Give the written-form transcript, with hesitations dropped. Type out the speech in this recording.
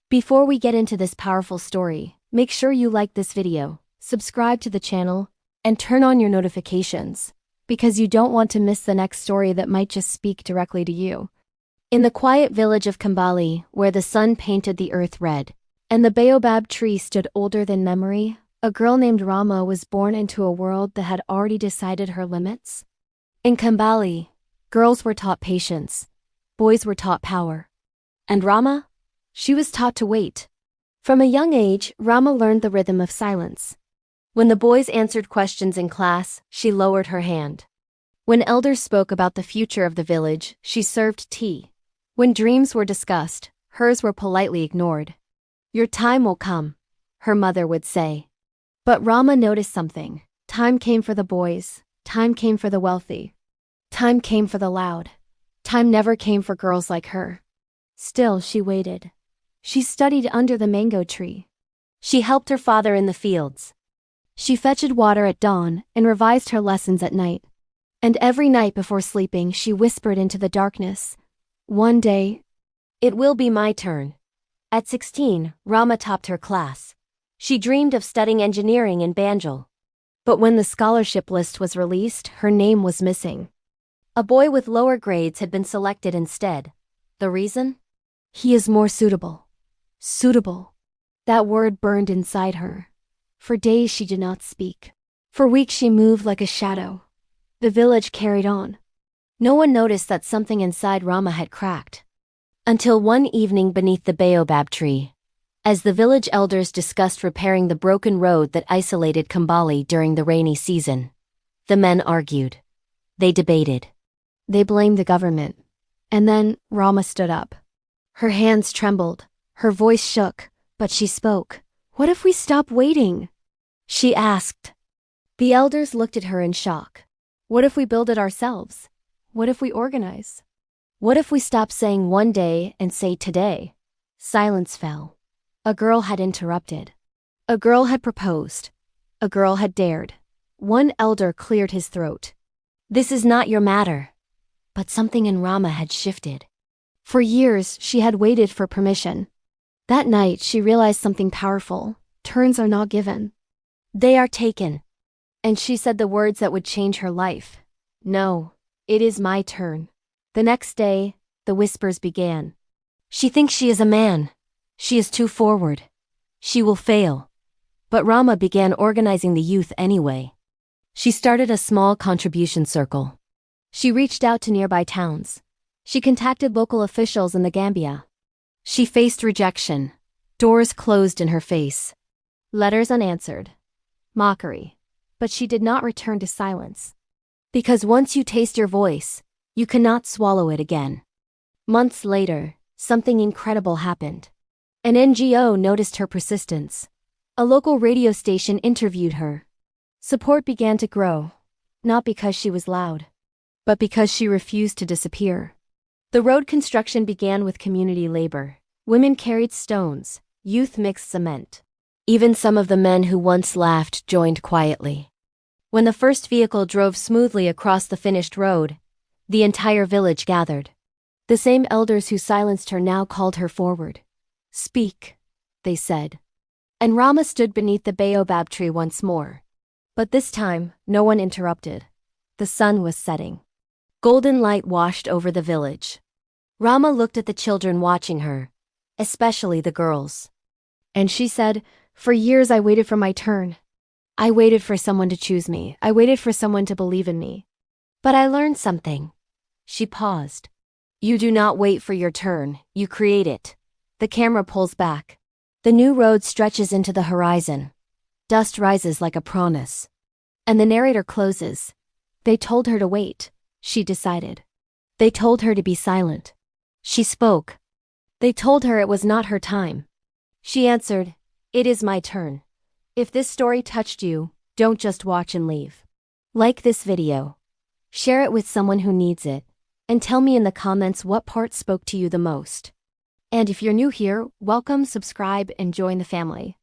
Before we get into this powerful story, make sure you like this video, subscribe to the channel, and turn on your notifications, because you don't want to miss the next story that might just speak directly to you. In the quiet village of Kambali, where the sun painted the earth red, and the baobab tree stood older than memory, a girl named Rama was born into a world that had already decided her limits. In Kambali, girls were taught patience, boys were taught power. And Rama? She was taught to wait. From a young age, Rama learned the rhythm of silence. When the boys answered questions in class, she lowered her hand. When elders spoke about the future of the village, she served tea. When dreams were discussed, hers were politely ignored. "Your time will come," her mother would say. But Rama noticed something. Time came for the boys, time came for the wealthy, time came for the loud. Time never came for girls like her. Still, she waited. She studied under the mango tree. She helped her father in the fields. She fetched water at dawn and revised her lessons at night. And every night before sleeping, she whispered into the darkness, "One day, it will be my turn." At 16, Rama topped her class. She dreamed of studying engineering in Banjul. But when the scholarship list was released, her name was missing. A boy with lower grades had been selected instead. The reason? He is more suitable. Suitable. That word burned inside her. For days she did not speak. For weeks she moved like a shadow. The village carried on. No one noticed that something inside Rama had cracked. Until one evening beneath the baobab tree, as the village elders discussed repairing the broken road that isolated Kambali during the rainy season, the men argued. They debated. They blamed the government. And then Rama stood up. Her hands trembled. Her voice shook, but she spoke. "What if we stop waiting?" she asked. The elders looked at her in shock. "What if we build it ourselves? What if we organize? What if we stop saying one day and say today?" Silence fell. A girl had interrupted. A girl had proposed. A girl had dared. One elder cleared his throat. "This is not your matter." But something in Rama had shifted. For years, she had waited for permission. That night, she realized something powerful. Turns are not given. They are taken. And she said the words that would change her life. "No, it is my turn." The next day, the whispers began. "She thinks she is a man. She is too forward. She will fail." But Rama began organizing the youth anyway. She started a small contribution circle. She reached out to nearby towns. She contacted local officials in the Gambia. She faced rejection. Doors closed in her face. Letters unanswered. Mockery. But she did not return to silence. Because once you taste your voice, you cannot swallow it again. Months later, something incredible happened. An NGO noticed her persistence. A local radio station interviewed her. Support began to grow, not because she was loud, but because she refused to disappear. The road construction began with community labor. Women carried stones, youth mixed cement. Even some of the men who once laughed joined quietly. When the first vehicle drove smoothly across the finished road, the entire village gathered. The same elders who silenced her now called her forward. "Speak," they said. And Rama stood beneath the baobab tree once more. But this time, no one interrupted. The sun was setting. Golden light washed over the village. Rama looked at the children watching her, especially the girls. And she said, "For years I waited for my turn. I waited for someone to choose me. I waited for someone to believe in me. But I learned something." She paused. "You do not wait for your turn, you create it." The camera pulls back. The new road stretches into the horizon. Dust rises like a promise. And the narrator closes. They told her to wait. She decided. They told her to be silent. She spoke. They told her it was not her time. She answered, "It is my turn." If this story touched you, don't just watch and leave. Like this video. Share it with someone who needs it. And tell me in the comments what part spoke to you the most. And if you're new here, welcome, subscribe, and join the family.